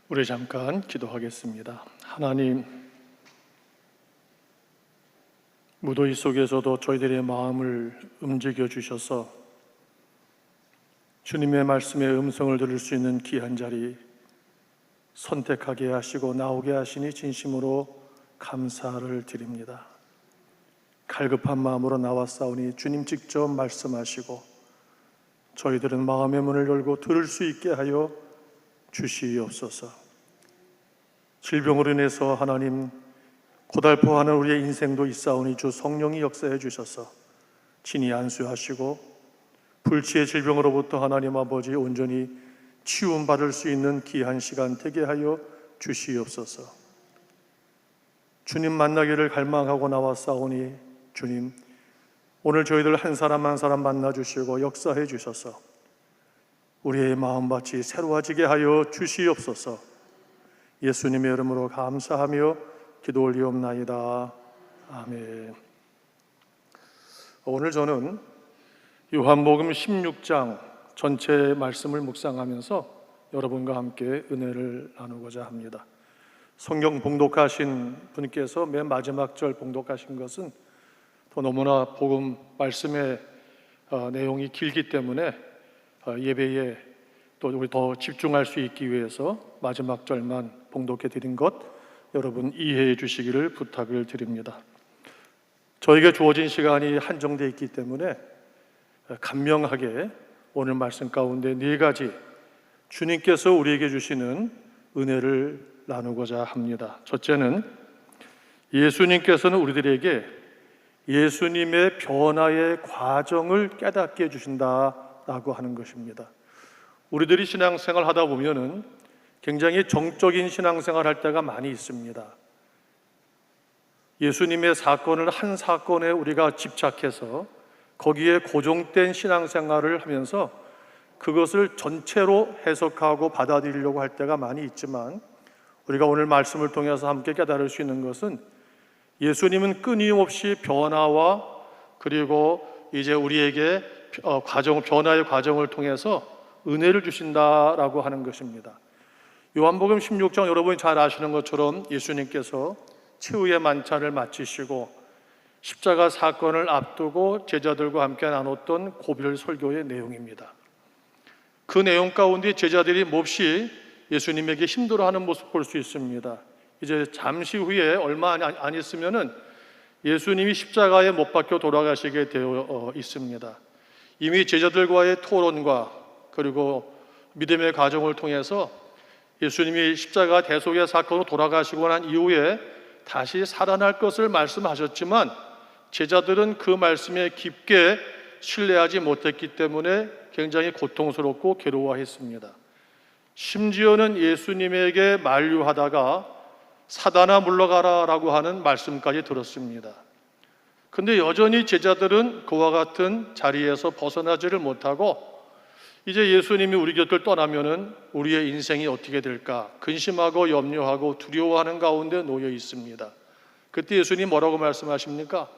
우리 잠깐 기도하겠습니다. 하나님, 무더위 속에서도 저희들의 마음을 움직여 주셔서 주님의 말씀의 음성을 들을 수 있는 귀한 자리 선택하게 하시고 나오게 하시니 진심으로 감사를 드립니다. 갈급한 마음으로 나왔사오니 주님 직접 말씀하시고 저희들은 마음의 문을 열고 들을 수 있게 하여 주시옵소서. 질병으로 인해서 하나님 고달퍼하는 우리의 인생도 있사오니 주 성령이 역사해 주셔서 친히 안수하시고 불치의 질병으로부터 하나님 아버지 온전히 치유받을 수 있는 귀한 시간 되게 하여 주시옵소서. 주님 만나기를 갈망하고 나왔사오니 주님, 오늘 저희들 한 사람 한 사람 만나 주시고 역사해 주셔서 우리의 마음밭이 새로워지게 하여 주시옵소서. 예수님의 이름으로 감사하며 기도 올리옵나이다. 아멘. 오늘 저는 요한복음 16장 전체 말씀을 묵상하면서 여러분과 함께 은혜를 나누고자 합니다. 성경 봉독하신 분께서 맨 마지막 절 봉독하신 것은 또 너무나 복음 말씀의 내용이 길기 때문에 예배에 또 우리 더 집중할 수 있기 위해서 마지막 절만 봉독해 드린 것 여러분 이해해 주시기를 부탁을 드립니다. 저에게 주어진 시간이 한정되어 있기 때문에 간명하게 오늘 말씀 가운데 네 가지 주님께서 우리에게 주시는 은혜를 나누고자 합니다. 첫째는 예수님께서는 우리들에게 예수님의 변화의 과정을 깨닫게 해주신다라고 하는 것입니다. 우리들이 신앙생활 하다 보면은 굉장히 정적인 신앙생활 할 때가 많이 있습니다. 예수님의 사건을 한 사건에 우리가 집착해서 거기에 고정된 신앙생활을 하면서 그것을 전체로 해석하고 받아들이려고 할 때가 많이 있지만 우리가 오늘 말씀을 통해서 함께 깨달을 수 있는 것은 예수님은 끊임없이 변화와 그리고 이제 우리에게 변화의 과정을 통해서 은혜를 주신다라고 하는 것입니다. 요한복음 16장 여러분이 잘 아시는 것처럼 예수님께서 최후의 만찬을 마치시고 십자가 사건을 앞두고 제자들과 함께 나눴던 고별 설교의 내용입니다. 그 내용 가운데 제자들이 몹시 예수님에게 힘들어하는 모습 볼 수 있습니다. 이제 잠시 후에 얼마 안 있으면은 예수님이 십자가에 못 박혀 돌아가시게 되어 있습니다. 이미 제자들과의 토론과 그리고 믿음의 과정을 통해서 예수님이 십자가 대속의 사건으로 돌아가시고 난 이후에 다시 살아날 것을 말씀하셨지만 제자들은 그 말씀에 깊게 신뢰하지 못했기 때문에 굉장히 고통스럽고 괴로워했습니다. 심지어는 예수님에게 만류하다가 사단아 물러가라 라고 하는 말씀까지 들었습니다. 근데 여전히 제자들은 그와 같은 자리에서 벗어나지를 못하고 이제 예수님이 우리 곁을 떠나면은 우리의 인생이 어떻게 될까 근심하고 염려하고 두려워하는 가운데 놓여 있습니다. 그때 예수님 뭐라고 말씀하십니까?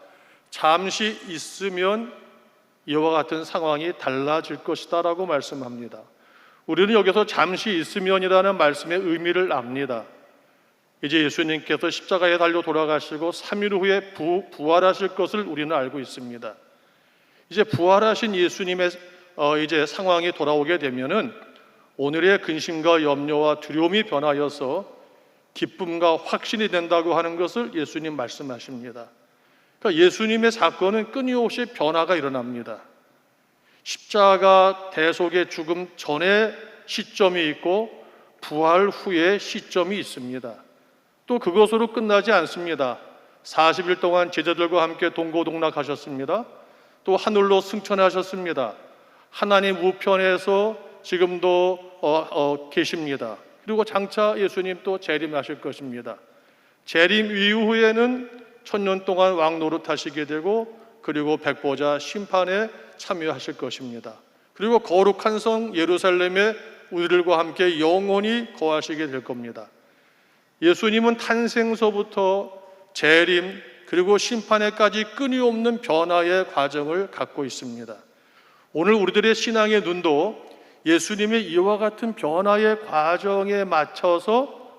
잠시 있으면 이와 같은 상황이 달라질 것이다 라고 말씀합니다. 우리는 여기서 잠시 있으면이라는 말씀의 의미를 압니다. 이제 예수님께서 십자가에 달려 돌아가시고 3일 후에 부활하실 것을 우리는 알고 있습니다. 이제 부활하신 예수님의 이제 상황이 돌아오게 되면은 오늘의 근심과 염려와 두려움이 변하여서 기쁨과 확신이 된다고 하는 것을 예수님 말씀하십니다. 그러니까 예수님의 사건은 끊임없이 변화가 일어납니다. 십자가 대속의 죽음 전에 시점이 있고 부활 후에 시점이 있습니다. 또 그것으로 끝나지 않습니다. 40일 동안 제자들과 함께 동고동락하셨습니다. 또 하늘로 승천하셨습니다. 하나님 우편에서 지금도 계십니다. 그리고 장차 예수님 또 재림하실 것입니다. 재림 이후에는 1000년 동안 왕 노릇하시게 되고 그리고 백보자 심판에 참여하실 것입니다. 그리고 거룩한 성 예루살렘에 우리들과 함께 영원히 거하시게 될 겁니다. 예수님은 탄생서부터 재림 그리고 심판에까지 끊임없는 변화의 과정을 갖고 있습니다. 오늘 우리들의 신앙의 눈도 예수님의 이와 같은 변화의 과정에 맞춰서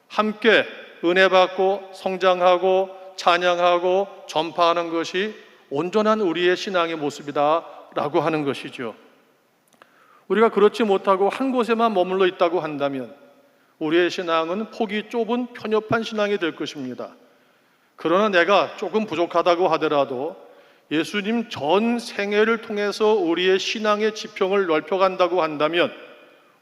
함께 은혜 받고 성장하고 찬양하고 전파하는 것이 온전한 우리의 신앙의 모습이다라고 하는 것이죠. 우리가 그렇지 못하고 한 곳에만 머물러 있다고 한다면 우리의 신앙은 폭이 좁은 편협한 신앙이 될 것입니다. 그러나 내가 조금 부족하다고 하더라도 예수님 전 생애를 통해서 우리의 신앙의 지평을 넓혀간다고 한다면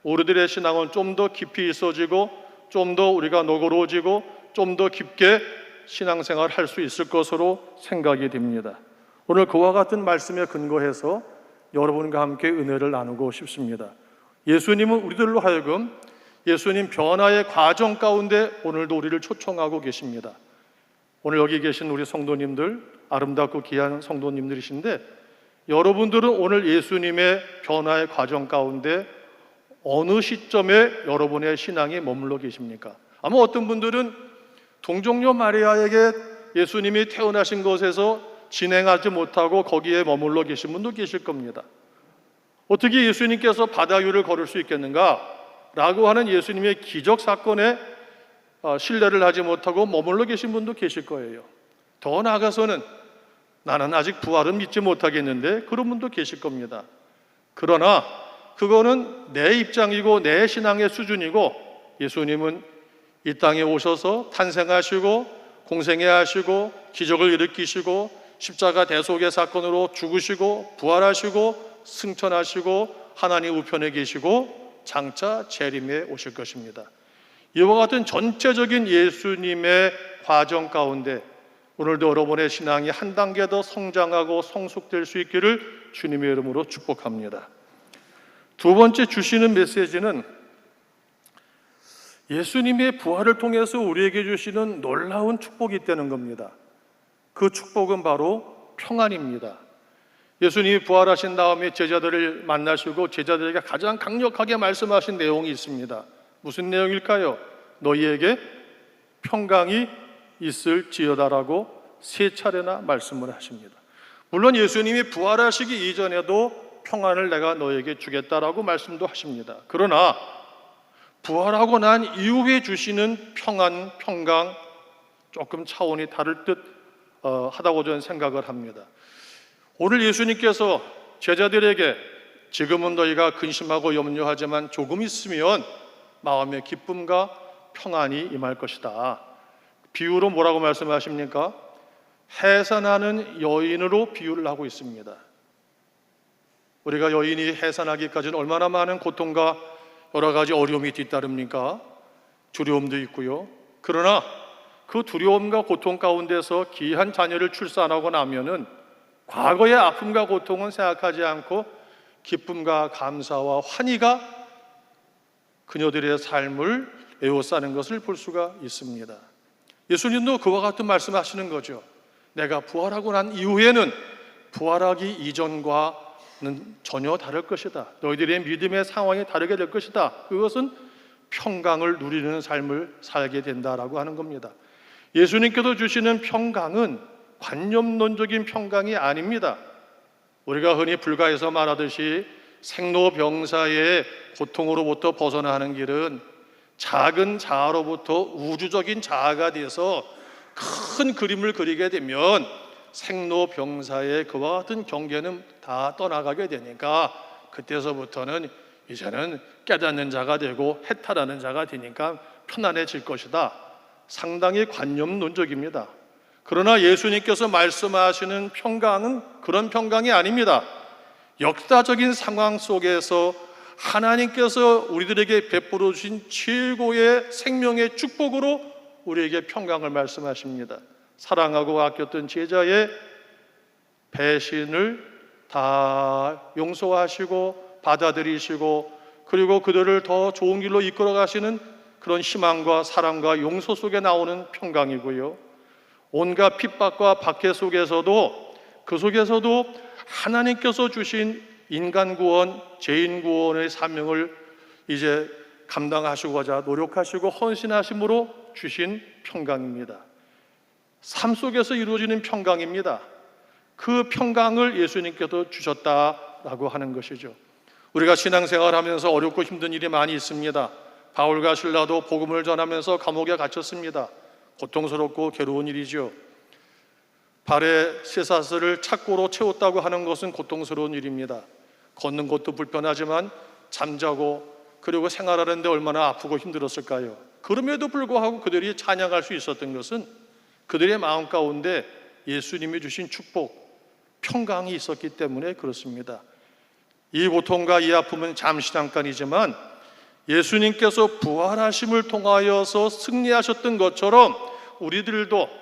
우리들의 신앙은 좀 더 깊이 있어지고 좀 더 우리가 노고로워지고 좀 더 깊게 신앙생활을 할 수 있을 것으로 생각이 됩니다. 오늘 그와 같은 말씀에 근거해서 여러분과 함께 은혜를 나누고 싶습니다. 예수님은 우리들로 하여금 예수님 변화의 과정 가운데 오늘도 우리를 초청하고 계십니다. 오늘 여기 계신 우리 성도님들, 아름답고 귀한 성도님들이신데 여러분들은 오늘 예수님의 변화의 과정 가운데 어느 시점에 여러분의 신앙이 머물러 계십니까? 아마 어떤 분들은 동정녀 마리아에게 예수님이 태어나신 곳에서 진행하지 못하고 거기에 머물러 계신 분도 계실 겁니다. 어떻게 예수님께서 바다 위를 걸을 수 있겠는가? 라고 하는 예수님의 기적 사건에 신뢰를 하지 못하고 머물러 계신 분도 계실 거예요. 더 나아가서는 나는 아직 부활은 믿지 못하겠는데 그런 분도 계실 겁니다. 그러나 그거는 내 입장이고 내 신앙의 수준이고 예수님은 이 땅에 오셔서 탄생하시고 공생애 하시고 기적을 일으키시고 십자가 대속의 사건으로 죽으시고 부활하시고 승천하시고 하나님 우편에 계시고 장차 재림에 오실 것입니다. 이와 같은 전체적인 예수님의 과정 가운데 오늘도 여러분의 신앙이 한 단계 더 성장하고 성숙될 수 있기를 주님의 이름으로 축복합니다. 두 번째 주시는 메시지는 예수님의 부활을 통해서 우리에게 주시는 놀라운 축복이 있다는 겁니다. 그 축복은 바로 평안입니다. 예수님이 부활하신 다음에 제자들을 만나시고 제자들에게 가장 강력하게 말씀하신 내용이 있습니다. 무슨 내용일까요? 너희에게 평강이 있을지어다라고 세 차례나 말씀을 하십니다. 물론 예수님이 부활하시기 이전에도 평안을 내가 너에게 주겠다라고 말씀도 하십니다. 그러나 부활하고 난 이후에 주시는 평안, 평강 조금 차원이 다를 듯 하다고 저는 생각을 합니다. 오늘 예수님께서 제자들에게 지금은 너희가 근심하고 염려하지만 조금 있으면 마음의 기쁨과 평안이 임할 것이다. 비유로 뭐라고 말씀하십니까? 해산하는 여인으로 비유를 하고 있습니다. 우리가 여인이 해산하기까지는 얼마나 많은 고통과 여러 가지 어려움이 뒤따릅니까? 두려움도 있고요. 그러나 그 두려움과 고통 가운데서 귀한 자녀를 출산하고 나면은 과거의 아픔과 고통은 생각하지 않고 기쁨과 감사와 환희가 그녀들의 삶을 에워싸는 것을 볼 수가 있습니다. 예수님도 그와 같은 말씀하시는 거죠. 내가 부활하고 난 이후에는 부활하기 이전과는 전혀 다를 것이다. 너희들의 믿음의 상황이 다르게 될 것이다. 그것은 평강을 누리는 삶을 살게 된다라고 하는 겁니다. 예수님께서 주시는 평강은 관념론적인 평강이 아닙니다. 우리가 흔히 불가에서 말하듯이 생로병사의 고통으로부터 벗어나는 길은 작은 자아로부터 우주적인 자아가 돼서 큰 그림을 그리게 되면 생로병사의 그와 같은 경계는 다 떠나가게 되니까 그때서부터는 이제는 깨닫는 자가 되고 해탈하는 자가 되니까 편안해질 것이다. 상당히 관념론적입니다. 그러나 예수님께서 말씀하시는 평강은 그런 평강이 아닙니다. 역사적인 상황 속에서 하나님께서 우리들에게 베풀어 주신 최고의 생명의 축복으로 우리에게 평강을 말씀하십니다. 사랑하고 아꼈던 제자의 배신을 다 용서하시고 받아들이시고 그리고 그들을 더 좋은 길로 이끌어 가시는 그런 희망과 사랑과 용서 속에 나오는 평강이고요. 온갖 핍박과 박해 속에서도 그 속에서도 하나님께서 주신 인간 구원, 죄인 구원의 사명을 이제 감당하시고자 노력하시고 헌신하심으로 주신 평강입니다. 삶 속에서 이루어지는 평강입니다. 그 평강을 예수님께서 주셨다라고 하는 것이죠. 우리가 신앙생활하면서 어렵고 힘든 일이 많이 있습니다. 바울과 실라도 복음을 전하면서 감옥에 갇혔습니다. 고통스럽고 괴로운 일이죠. 발에 쇠사슬을 착고로 채웠다고 하는 것은 고통스러운 일입니다. 걷는 것도 불편하지만 잠자고 그리고 생활하는데 얼마나 아프고 힘들었을까요? 그럼에도 불구하고 그들이 찬양할 수 있었던 것은 그들의 마음 가운데 예수님이 주신 축복, 평강이 있었기 때문에 그렇습니다. 이 고통과 이 아픔은 잠시 잠깐이지만 예수님께서 부활하심을 통하여서 승리하셨던 것처럼 우리들도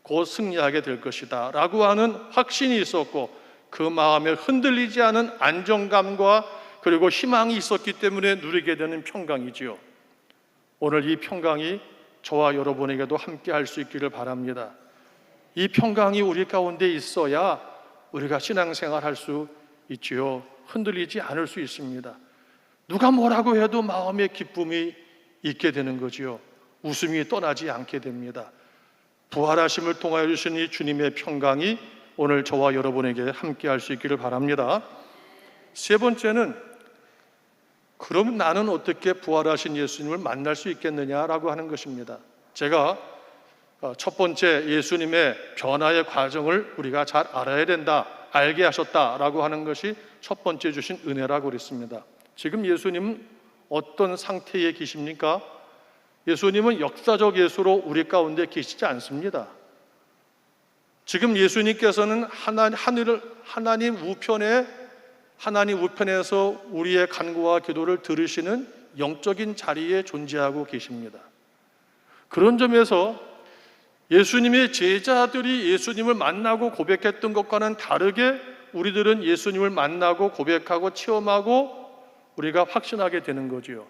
곧 승리하게 될 것이다 라고 하는 확신이 있었고, 그 마음에 흔들리지 않은 안정감과 그리고 희망이 있었기 때문에 누리게 되는 평강이지요. 오늘 이 평강이 저와 여러분에게도 함께 할 수 있기를 바랍니다. 이 평강이 우리 가운데 있어야 우리가 신앙생활 할 수 있지요. 흔들리지 않을 수 있습니다. 누가 뭐라고 해도 마음에 기쁨이 있게 되는 거지요. 웃음이 떠나지 않게 됩니다. 부활하심을 통하여 주신 이 주님의 평강이 오늘 저와 여러분에게 함께 할 수 있기를 바랍니다. 세 번째는, 그럼 나는 어떻게 부활하신 예수님을 만날 수 있겠느냐라고 하는 것입니다. 제가 첫 번째 예수님의 변화의 과정을 우리가 잘 알아야 된다, 알게 하셨다라고 하는 것이 첫 번째 주신 은혜라고 그랬습니다. 지금 예수님은 어떤 상태에 계십니까? 예수님은 역사적 예수로 우리 가운데 계시지 않습니다. 지금 예수님께서는 하나님 우편에서 우리의 간구와 기도를 들으시는 영적인 자리에 존재하고 계십니다. 그런 점에서 예수님의 제자들이 예수님을 만나고 고백했던 것과는 다르게 우리들은 예수님을 만나고 고백하고 체험하고 우리가 확신하게 되는 거지요.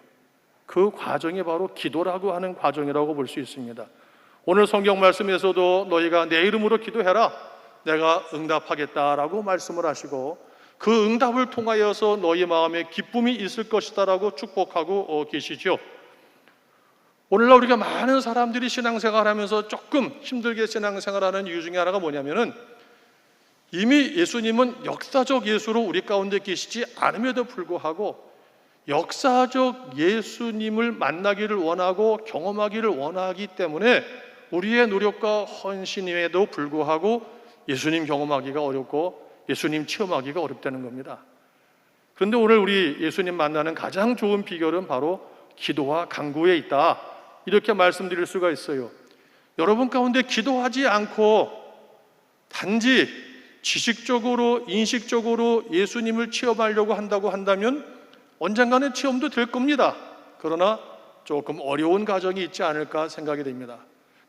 그 과정이 바로 기도라고 하는 과정이라고 볼 수 있습니다. 오늘 성경 말씀에서도 너희가 내 이름으로 기도해라, 내가 응답하겠다라고 말씀을 하시고, 그 응답을 통하여서 너희 마음에 기쁨이 있을 것이다라고 축복하고 계시죠. 오늘날 우리가 많은 사람들이 신앙생활하면서 조금 힘들게 신앙생활하는 이유 중에 하나가 뭐냐면은, 이미 예수님은 역사적 예수로 우리 가운데 계시지 않음에도 불구하고 역사적 예수님을 만나기를 원하고 경험하기를 원하기 때문에 우리의 노력과 헌신임에도 불구하고 예수님 경험하기가 어렵고 예수님 체험하기가 어렵다는 겁니다. 그런데 오늘 우리 예수님 만나는 가장 좋은 비결은 바로 기도와 간구에 있다, 이렇게 말씀드릴 수가 있어요. 여러분 가운데 기도하지 않고 단지 지식적으로 인식적으로 예수님을 체험하려고 한다고 한다면 언젠가는 체험도 될 겁니다. 그러나 조금 어려운 과정이 있지 않을까 생각이 됩니다.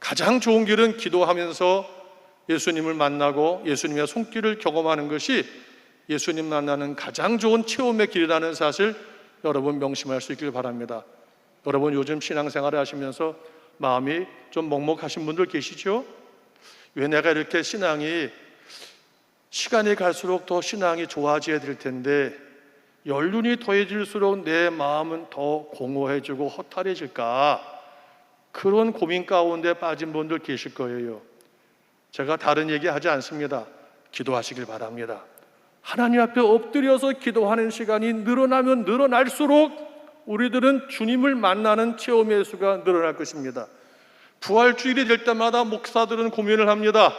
가장 좋은 길은 기도하면서 예수님을 만나고 예수님의 손길을 경험하는 것이 예수님 만나는 가장 좋은 체험의 길이라는 사실 여러분 명심할 수 있길 바랍니다. 여러분 요즘 신앙생활을 하시면서 마음이 좀 먹먹하신 분들 계시죠? 왜 내가 이렇게 시간이 갈수록 더 신앙이 좋아져야 될 텐데 연륜이 더해질수록 내 마음은 더 공허해지고 허탈해질까? 그런 고민 가운데 빠진 분들 계실 거예요. 제가 다른 얘기 하지 않습니다. 기도하시길 바랍니다. 하나님 앞에 엎드려서 기도하는 시간이 늘어나면 늘어날수록 우리들은 주님을 만나는 체험의 수가 늘어날 것입니다. 부활주일이 될 때마다 목사들은 고민을 합니다.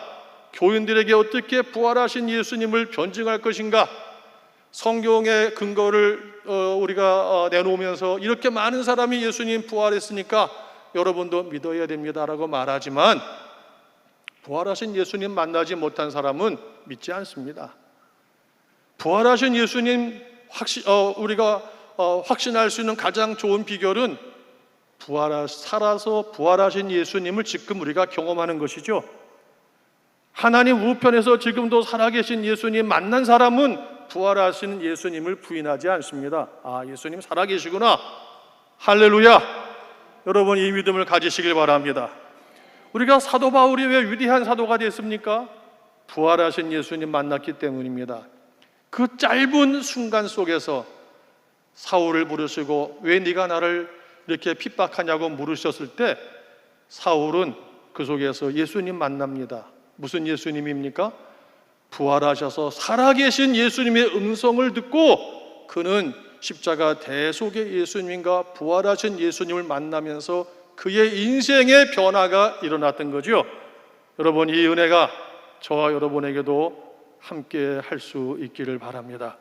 교인들에게 어떻게 부활하신 예수님을 변증할 것인가? 성경의 근거를 우리가 내놓으면서 이렇게 많은 사람이 예수님 부활했으니까 여러분도 믿어야 됩니다라고 말하지만 부활하신 예수님 만나지 못한 사람은 믿지 않습니다. 부활하신 예수님 우리가 확신할 수 있는 가장 좋은 비결은 살아서 부활하신 예수님을 지금 우리가 경험하는 것이죠. 하나님 우편에서 지금도 살아계신 예수님 만난 사람은 부활하신 예수님을 부인하지 않습니다. 아, 예수님 살아계시구나, 할렐루야. 여러분 이 믿음을 가지시길 바랍니다. 우리가 사도 바울이 왜 위대한 사도가 됐습니까? 부활하신 예수님 만났기 때문입니다. 그 짧은 순간 속에서 사울을 부르시고 왜 네가 나를 이렇게 핍박하냐고 물으셨을 때 사울은 그 속에서 예수님 만납니다. 무슨 예수님입니까? 부활하셔서 살아계신 예수님의 음성을 듣고 그는 십자가 대속의 예수님과 부활하신 예수님을 만나면서 그의 인생의 변화가 일어났던 거죠. 여러분, 이 은혜가 저와 여러분에게도 함께 할 수 있기를 바랍니다.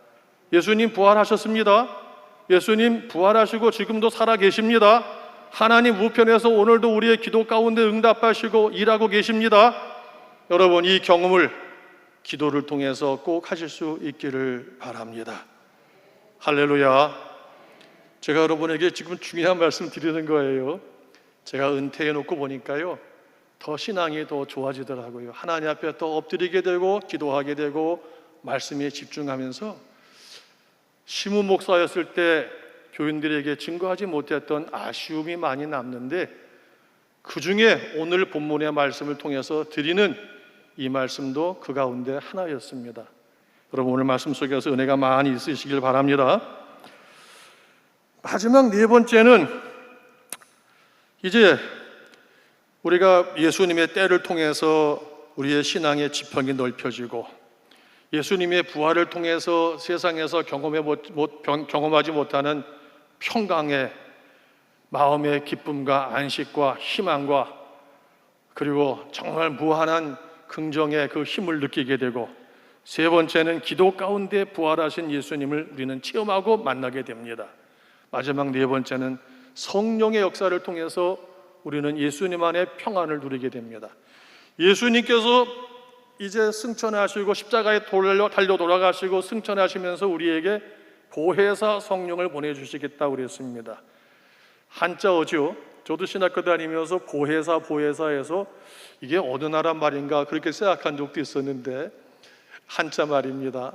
예수님 부활하셨습니다. 예수님 부활하시고 지금도 살아 계십니다. 하나님 우편에서 오늘도 우리의 기도 가운데 응답하시고 일하고 계십니다. 여러분, 이 경험을 기도를 통해서 꼭 하실 수 있기를 바랍니다. 할렐루야. 제가 여러분에게 지금 중요한 말씀 드리는 거예요. 제가 은퇴해 놓고 보니까요, 더 신앙이 더 좋아지더라고요. 하나님 앞에 더 엎드리게 되고 기도하게 되고 말씀에 집중하면서, 시무 목사였을 때 교인들에게 증거하지 못했던 아쉬움이 많이 남는데, 그 중에 오늘 본문의 말씀을 통해서 드리는 이 말씀도 그 가운데 하나였습니다. 여러분, 오늘 말씀 속에서 은혜가 많이 있으시길 바랍니다. 마지막 네 번째는, 이제 우리가 예수님의 때를 통해서 우리의 신앙의 지평이 넓혀지고 예수님의 부활을 통해서 세상에서 경험하지 못하는 평강의 마음의 기쁨과 안식과 희망과, 그리고 정말 무한한 긍정의 그 힘을 느끼게 되고, 세 번째는 기도 가운데 부활하신 예수님을 우리는 체험하고 만나게 됩니다. 마지막 네 번째는 성령의 역사를 통해서 우리는 예수님 안에 평안을 누리게 됩니다. 예수님께서 이제 승천하시고 십자가에 달려 돌아가시고 승천하시면서 우리에게 보혜사 성령을 보내주시겠다고 그랬습니다. 한자어죠. 저도 신학교 다니면서 보혜사해서 이게 어느 나라 말인가 그렇게 생각한 적도 있었는데, 한자 말입니다.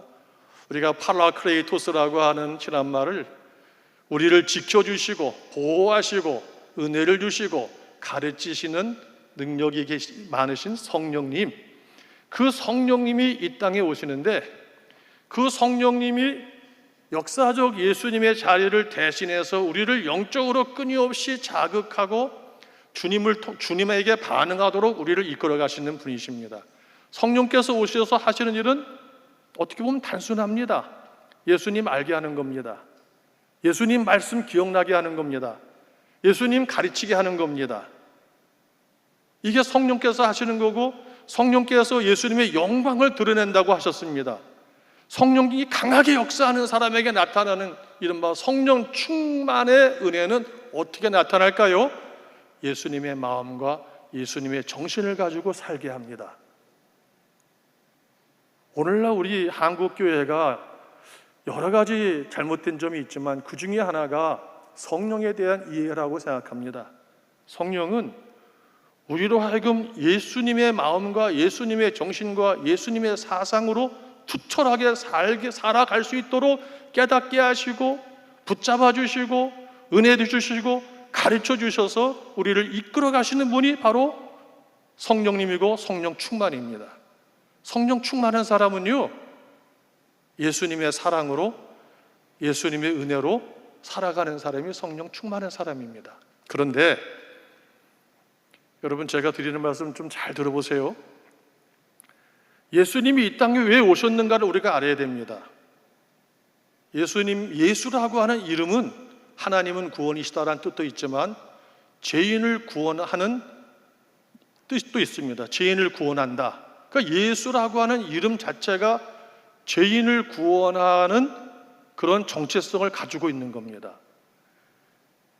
우리가 파라크레이토스라고 하는 신한말을, 우리를 지켜주시고 보호하시고 은혜를 주시고 가르치시는 능력이 많으신 성령님, 그 성령님이 이 땅에 오시는데, 그 성령님이 역사적 예수님의 자리를 대신해서 우리를 영적으로 끊임없이 자극하고 주님에게 반응하도록 우리를 이끌어 가시는 분이십니다. 성령께서 오셔서 하시는 일은 어떻게 보면 단순합니다. 예수님 알게 하는 겁니다. 예수님 말씀 기억나게 하는 겁니다. 예수님 가르치게 하는 겁니다. 이게 성령께서 하시는 거고, 성령께서 예수님의 영광을 드러낸다고 하셨습니다. 성령이 강하게 역사하는 사람에게 나타나는 이른바 성령 충만의 은혜는 어떻게 나타날까요? 예수님의 마음과 예수님의 정신을 가지고 살게 합니다. 오늘날 우리 한국교회가 여러 가지 잘못된 점이 있지만 그 중에 하나가 성령에 대한 이해라고 생각합니다. 성령은 우리로 하여금 예수님의 마음과 예수님의 정신과 예수님의 사상으로 투철하게 살아갈 수 있도록 깨닫게 하시고 붙잡아 주시고 은혜도 주시고 가르쳐 주셔서 우리를 이끌어 가시는 분이 바로 성령님이고 성령 충만입니다. 성령 충만한 사람은요, 예수님의 사랑으로 예수님의 은혜로 살아가는 사람이 성령 충만한 사람입니다. 그런데 여러분, 제가 드리는 말씀 좀 잘 들어보세요. 예수님이 이 땅에 왜 오셨는가를 우리가 알아야 됩니다. 예수라고 하는 이름은 하나님은 구원이시다라는 뜻도 있지만 죄인을 구원하는 뜻도 있습니다. 죄인을 구원한다. 그러니까 예수라고 하는 이름 자체가 죄인을 구원하는 그런 정체성을 가지고 있는 겁니다.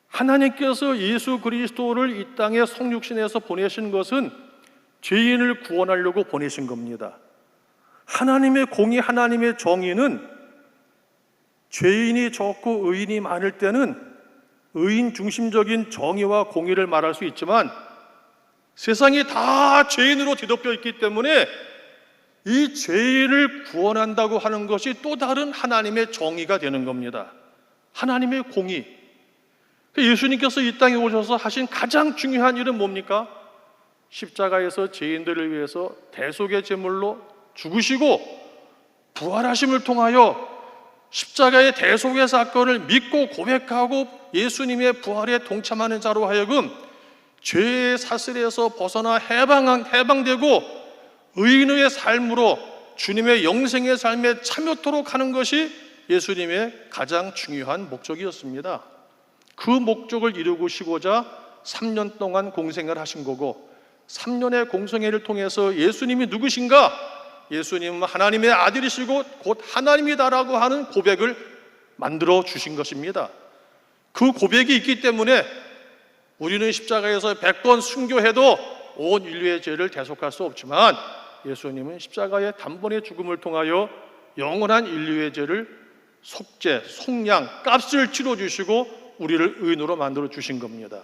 하나님께서 예수 그리스도를 이 땅에 성육신해서 보내신 것은 죄인을 구원하려고 보내신 겁니다. 하나님의 공의, 하나님의 정의는 죄인이 적고 의인이 많을 때는 의인 중심적인 정의와 공의를 말할 수 있지만, 세상이 다 죄인으로 뒤덮여 있기 때문에 이 죄인을 구원한다고 하는 것이 또 다른 하나님의 정의가 되는 겁니다. 하나님의 공의. 예수님께서 이 땅에 오셔서 하신 가장 중요한 일은 뭡니까? 십자가에서 죄인들을 위해서 대속의 제물로 죽으시고 부활하심을 통하여 십자가의 대속의 사건을 믿고 고백하고 예수님의 부활에 동참하는 자로 하여금 죄의 사슬에서 벗어나 해방되고 의인의 삶으로 주님의 영생의 삶에 참여토록 하는 것이 예수님의 가장 중요한 목적이었습니다. 그 목적을 이루시고자 3년 동안 공생을 하신 거고, 3년의 공생애를 통해서 예수님이 누구신가? 예수님은 하나님의 아들이시고 곧 하나님이다라고 하는 고백을 만들어 주신 것입니다. 그 고백이 있기 때문에 우리는 십자가에서 100번 순교해도 온 인류의 죄를 대속할 수 없지만, 예수님은 십자가의 단번의 죽음을 통하여 영원한 인류의 죄를 속죄, 속량, 값을 치러주시고 우리를 의인으로 만들어 주신 겁니다.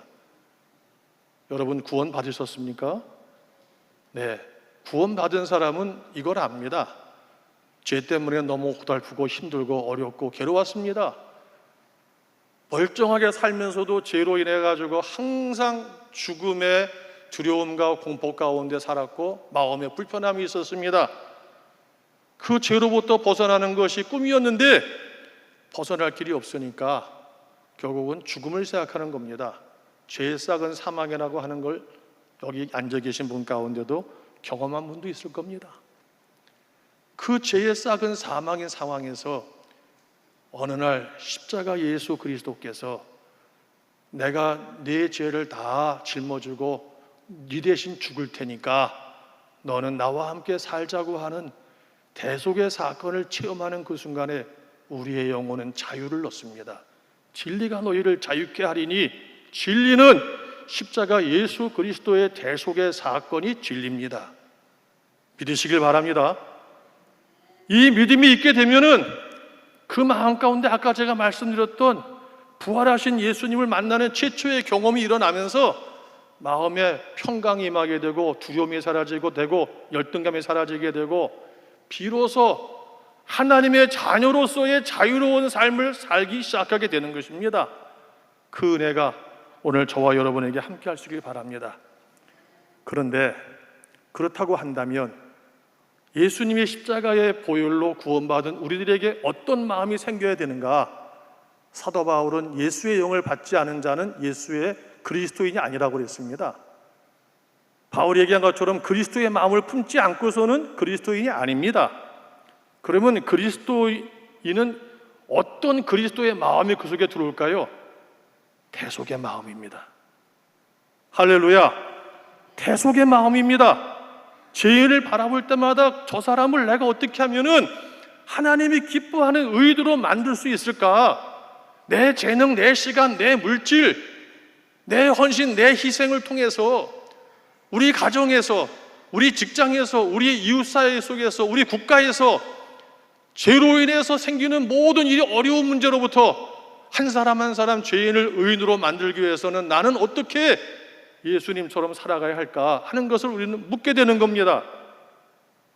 여러분, 구원 받으셨습니까? 네, 구원받은 사람은 이걸 압니다. 죄 때문에 너무 고달프고 힘들고 어렵고 괴로웠습니다. 멀쩡하게 살면서도 죄로 인해 가지고 항상 죽음의 두려움과 공포 가운데 살았고 마음에 불편함이 있었습니다. 그 죄로부터 벗어나는 것이 꿈이었는데 벗어날 길이 없으니까 결국은 죽음을 생각하는 겁니다. 죄의 싹은 사망이라고 하는 걸 여기 앉아 계신 분 가운데도 경험한 분도 있을 겁니다. 그 죄의 싹은 사망인 상황에서 어느 날 십자가 예수 그리스도께서 내가 네 죄를 다 짊어지고 네 대신 죽을 테니까 너는 나와 함께 살자고 하는 대속의 사건을 체험하는 그 순간에 우리의 영혼은 자유를 얻습니다. 진리가 너희를 자유케 하리니, 진리는 십자가 예수 그리스도의 대속의 사건이 진리입니다. 믿으시길 바랍니다. 이 믿음이 있게 되면은 그 마음 가운데 아까 제가 말씀드렸던 부활하신 예수님을 만나는 최초의 경험이 일어나면서 마음에 평강이 임하게 되고 두려움이 사라지고 되고 열등감이 사라지게 되고 비로소 하나님의 자녀로서의 자유로운 삶을 살기 시작하게 되는 것입니다. 그 은혜가 오늘 저와 여러분에게 함께 할 수 있길 바랍니다. 그런데 그렇다고 한다면 예수님의 십자가의 보혈로 구원받은 우리들에게 어떤 마음이 생겨야 되는가? 사도 바울은 예수의 영을 받지 않은 자는 예수의 그리스도인이 아니라고 그랬습니다. 바울이 얘기한 것처럼 그리스도의 마음을 품지 않고서는 그리스도인이 아닙니다. 그러면 그리스도인은 어떤 그리스도의 마음이 그 속에 들어올까요? 대속의 마음입니다. 할렐루야! 대속의 마음입니다. 죄인을 바라볼 때마다 저 사람을 내가 어떻게 하면은 하나님이 기뻐하는 의도로 만들 수 있을까? 내 재능, 내 시간, 내 물질, 내 헌신, 내 희생을 통해서 우리 가정에서, 우리 직장에서, 우리 이웃사회 속에서, 우리 국가에서 죄로 인해서 생기는 모든 이 어려운 문제로부터 한 사람 한 사람 죄인을 의인으로 만들기 위해서는 나는 어떻게 예수님처럼 살아가야 할까 하는 것을 우리는 묻게 되는 겁니다.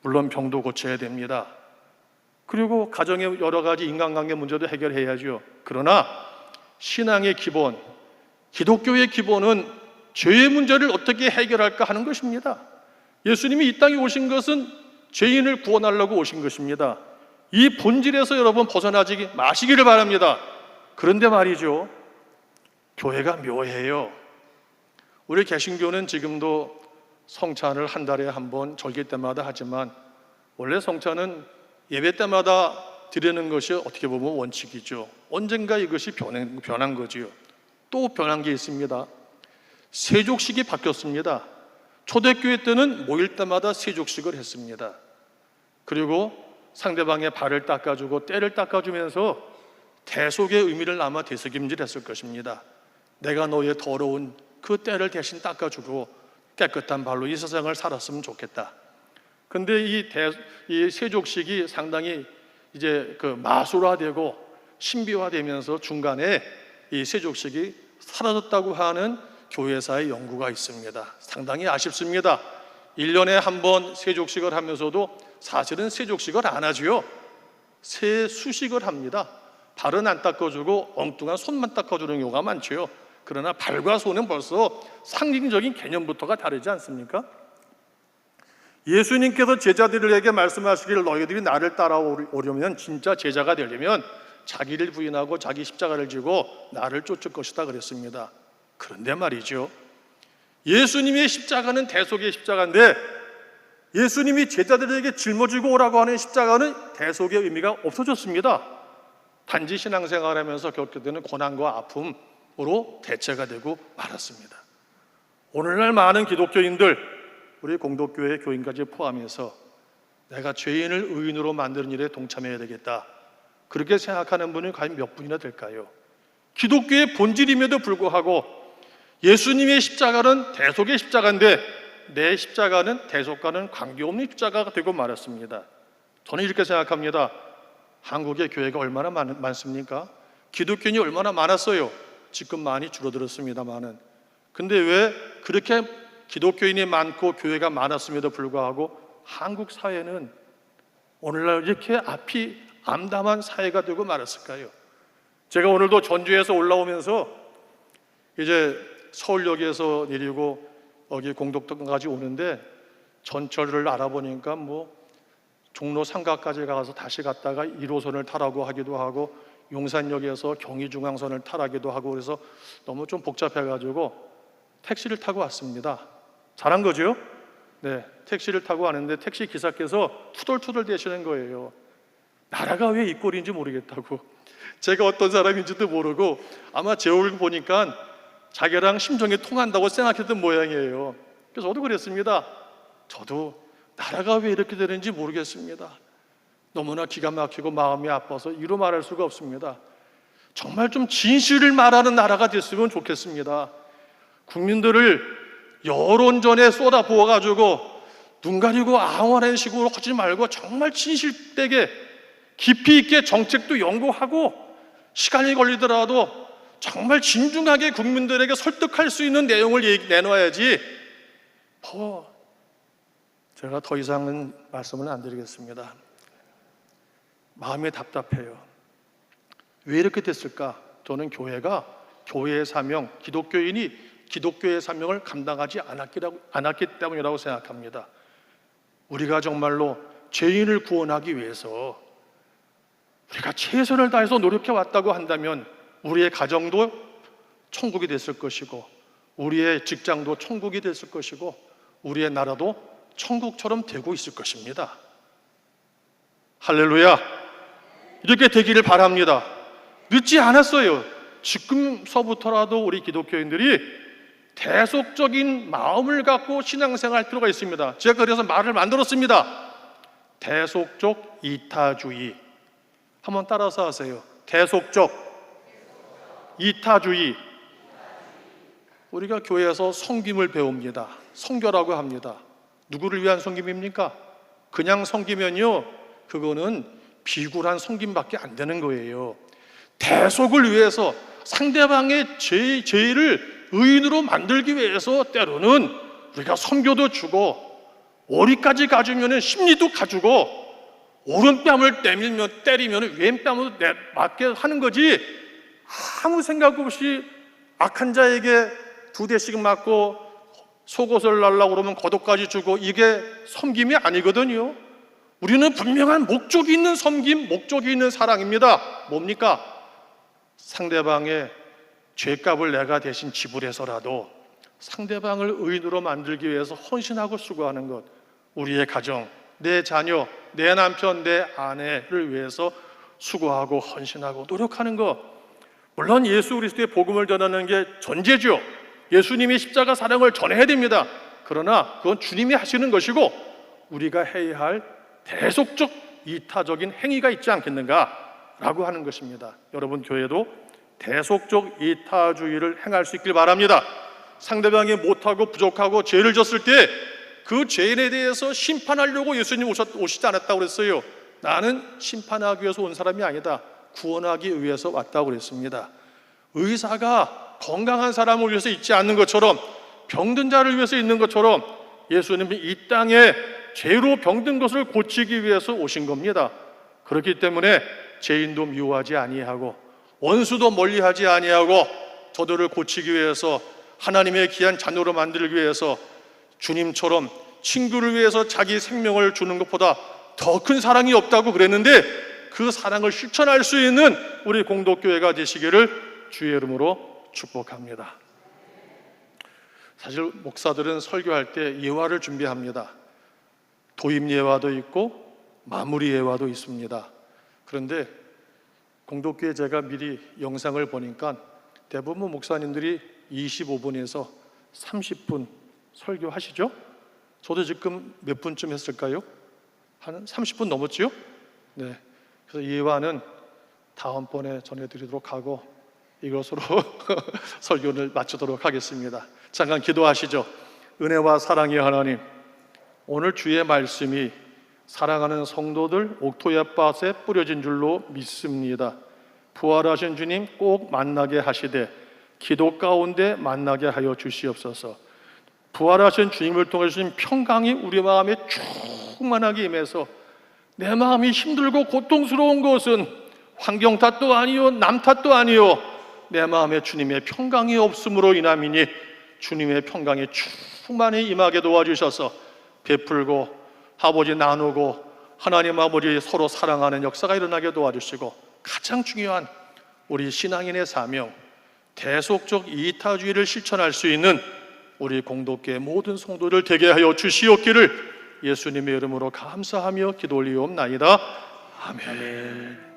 물론 병도 고쳐야 됩니다. 그리고 가정의 여러 가지 인간관계 문제도 해결해야죠. 그러나 신앙의 기본, 기독교의 기본은 죄의 문제를 어떻게 해결할까 하는 것입니다. 예수님이 이 땅에 오신 것은 죄인을 구원하려고 오신 것입니다. 이 본질에서 여러분 벗어나지 마시기를 바랍니다. 그런데 말이죠, 교회가 묘해요. 우리 개신교는 지금도 성찬을 한 달에 한 번 절기 때마다 하지만 원래 성찬은 예배 때마다 드리는 것이 어떻게 보면 원칙이죠. 언젠가 이것이 변한 거지요. 또 변한 게 있습니다. 세족식이 바뀌었습니다. 초대교회 때는 모일 때마다 세족식을 했습니다. 그리고 상대방의 발을 닦아주고 때를 닦아주면서 대속의 의미를 남아 되새김질했을 것입니다. 내가 너의 더러운 그 때를 대신 닦아주고 깨끗한 발로 이 세상을 살았으면 좋겠다. 근데 이 세족식이 상당히 이제 그 마술화되고 신비화되면서 중간에 이 세족식이 사라졌다고 하는 교회사의 연구가 있습니다. 상당히 아쉽습니다. 1년에 한 번 세족식을 하면서도 사실은 세족식을 안 하지요. 세수식을 합니다. 발은 안 닦아주고 엉뚱한 손만 닦아주는 경우가 많지요. 그러나 발과 손은 벌써 상징적인 개념부터가 다르지 않습니까? 예수님께서 제자들에게 말씀하시기를 너희들이 나를 따라오려면, 진짜 제자가 되려면 자기를 부인하고 자기 십자가를 지고 나를 쫓을 것이다 그랬습니다. 그런데 말이죠, 예수님의 십자가는 대속의 십자가인데 예수님이 제자들에게 짊어지고 오라고 하는 십자가는 대속의 의미가 없어졌습니다. 단지 신앙생활하면서 겪게 되는 고난과 아픔으로 대체가 되고 말았습니다. 오늘날 많은 기독교인들, 우리 공동교회 교인까지 포함해서 내가 죄인을 의인으로 만드는 일에 동참해야 되겠다, 그렇게 생각하는 분이 과연 몇 분이나 될까요? 기독교의 본질임에도 불구하고 예수님의 십자가는 대속의 십자가인데 내 십자가는 대속과는 관계없는 십자가가 되고 말았습니다. 저는 이렇게 생각합니다. 한국의 교회가 얼마나 많습니까? 기독교인이 얼마나 많았어요? 지금 많이 줄어들었습니다만은. 근데 왜 그렇게 기독교인이 많고 교회가 많았음에도 불구하고 한국 사회는 오늘날 이렇게 앞이 암담한 사회가 되고 말았을까요? 제가 오늘도 전주에서 올라오면서 이제 서울역에서 내리고 여기 공덕동까지 오는데 전철을 알아보니까 종로 상가까지 가서 다시 갔다가 1호선을 타라고 하기도 하고 용산역에서 경의중앙선을 타라기도 하고 그래서 너무 좀 복잡해가지고 택시를 타고 왔습니다. 잘한 거죠? 네, 택시를 타고 왔는데 택시 기사께서 투덜투덜 대시는 거예요. 나라가 왜 이 꼴인지 모르겠다고. 제가 어떤 사람인지도 모르고 아마 제 얼굴 보니까 자기랑 심정이 통한다고 생각했던 모양이에요. 그래서 저도 그랬습니다. 저도 나라가 왜 이렇게 되는지 모르겠습니다. 너무나 기가 막히고 마음이 아파서 이루 말할 수가 없습니다. 정말 좀 진실을 말하는 나라가 됐으면 좋겠습니다. 국민들을 여론전에 쏟아부어가지고 눈 가리고 아웅하는 식으로 하지 말고 정말 진실되게 깊이 있게 정책도 연구하고 시간이 걸리더라도 정말 진중하게 국민들에게 설득할 수 있는 내용을 내놔야지. 제가 더 이상은 말씀을 안 드리겠습니다. 마음이 답답해요. 왜 이렇게 됐을까? 저는 교회가 교회의 사명, 기독교인이 기독교의 사명을 감당하지 않았기 때문이라고 생각합니다. 우리가 정말로 죄인을 구원하기 위해서 우리가 최선을 다해서 노력해 왔다고 한다면 우리의 가정도 천국이 됐을 것이고 우리의 직장도 천국이 됐을 것이고 우리의 나라도 천국처럼 되고 있을 것입니다. 할렐루야! 이렇게 되기를 바랍니다. 늦지 않았어요. 지금서부터라도 우리 기독교인들이 대속적인 마음을 갖고 신앙생활 할 필요가 있습니다. 제가 그래서 말을 만들었습니다. 대속적 이타주의. 한번 따라서 하세요. 대속적 이타주의. 우리가 교회에서 섬김을 배웁니다. 선교라고 합니다. 누구를 위한 섬김입니까? 그냥 섬기면요, 그거는 비굴한 섬김밖에 안 되는 거예요. 대속을 위해서 상대방의 죄를 의인으로 만들기 위해서 때로는 우리가 선교도 주고 오리까지 가주면 심리도 가주고 오른뺨을 때리면 왼뺨으로 맞게 하는 거지, 아무 생각 없이 악한 자에게 2대씩 맞고 속옷을 날라고 그러면 겉옷까지 주고 이게 섬김이 아니거든요. 우리는 분명한 목적이 있는 섬김, 목적이 있는 사랑입니다. 뭡니까? 상대방의 죄값을 내가 대신 지불해서라도 상대방을 의인으로 만들기 위해서 헌신하고 수고하는 것. 우리의 가정, 내 자녀, 내 남편, 내 아내를 위해서 수고하고 헌신하고 노력하는 것. 물론 예수 그리스도의 복음을 전하는 게 전제죠. 예수님이 십자가 사랑을 전해야 됩니다. 그러나 그건 주님이 하시는 것이고 우리가 해야 할 대속적 이타적인 행위가 있지 않겠는가라고 하는 것입니다. 여러분, 교회도 대속적 이타주의를 행할 수 있길 바랍니다. 상대방이 못하고 부족하고 죄를 졌을 때 그 죄인에 대해서 심판하려고 예수님 오시지 않았다고 그랬어요. 나는 심판하기 위해서 온 사람이 아니다. 구원하기 위해서 왔다고 그랬습니다. 의사가 건강한 사람을 위해서 있지 않는 것처럼, 병든 자를 위해서 있는 것처럼 예수님이 이 땅에 죄로 병든 것을 고치기 위해서 오신 겁니다. 그렇기 때문에 죄인도 미워하지 아니하고 원수도 멀리하지 아니하고 저들을 고치기 위해서, 하나님의 귀한 자녀로 만들기 위해서 주님처럼 친구를 위해서 자기 생명을 주는 것보다 더 큰 사랑이 없다고 그랬는데 그 사랑을 실천할 수 있는 우리 공동교회가 되시기를 주의 이름으로 축복합니다. 사실 목사들은 설교할 때 예화를 준비합니다. 도입 예화도 있고 마무리 예화도 있습니다. 그런데 공동교회 제가 미리 영상을 보니까 대부분 목사님들이 25분에서 30분 설교하시죠? 저도 지금 몇 분쯤 했을까요? 한 30분 넘었지요? 네. 그래서 이와는 다음번에 전해드리도록 하고 이것으로 설교를 마치도록 하겠습니다. 잠깐 기도하시죠. 은혜와 사랑의 하나님, 오늘 주의 말씀이 사랑하는 성도들 옥토야밭에 뿌려진 줄로 믿습니다. 부활하신 주님 꼭 만나게 하시되 기도 가운데 만나게 하여 주시옵소서. 부활하신 주님을 통해 주신 평강이 우리 마음에 충만하게 임해서 내 마음이 힘들고 고통스러운 것은 환경 탓도 아니요 남 탓도 아니요 내 마음에 주님의 평강이 없음으로 인함이니 주님의 평강이 충만히 임하게 도와주셔서 베풀고 아버지 나누고 하나님 아버지 서로 사랑하는 역사가 일어나게 도와주시고 가장 중요한 우리 신앙인의 사명 대속적 이타주의를 실천할 수 있는 우리 공동교회 모든 성도들 되게 하여 주시옵기를 예수님의 이름으로 감사하며 기도 올리옵나이다. 아멘.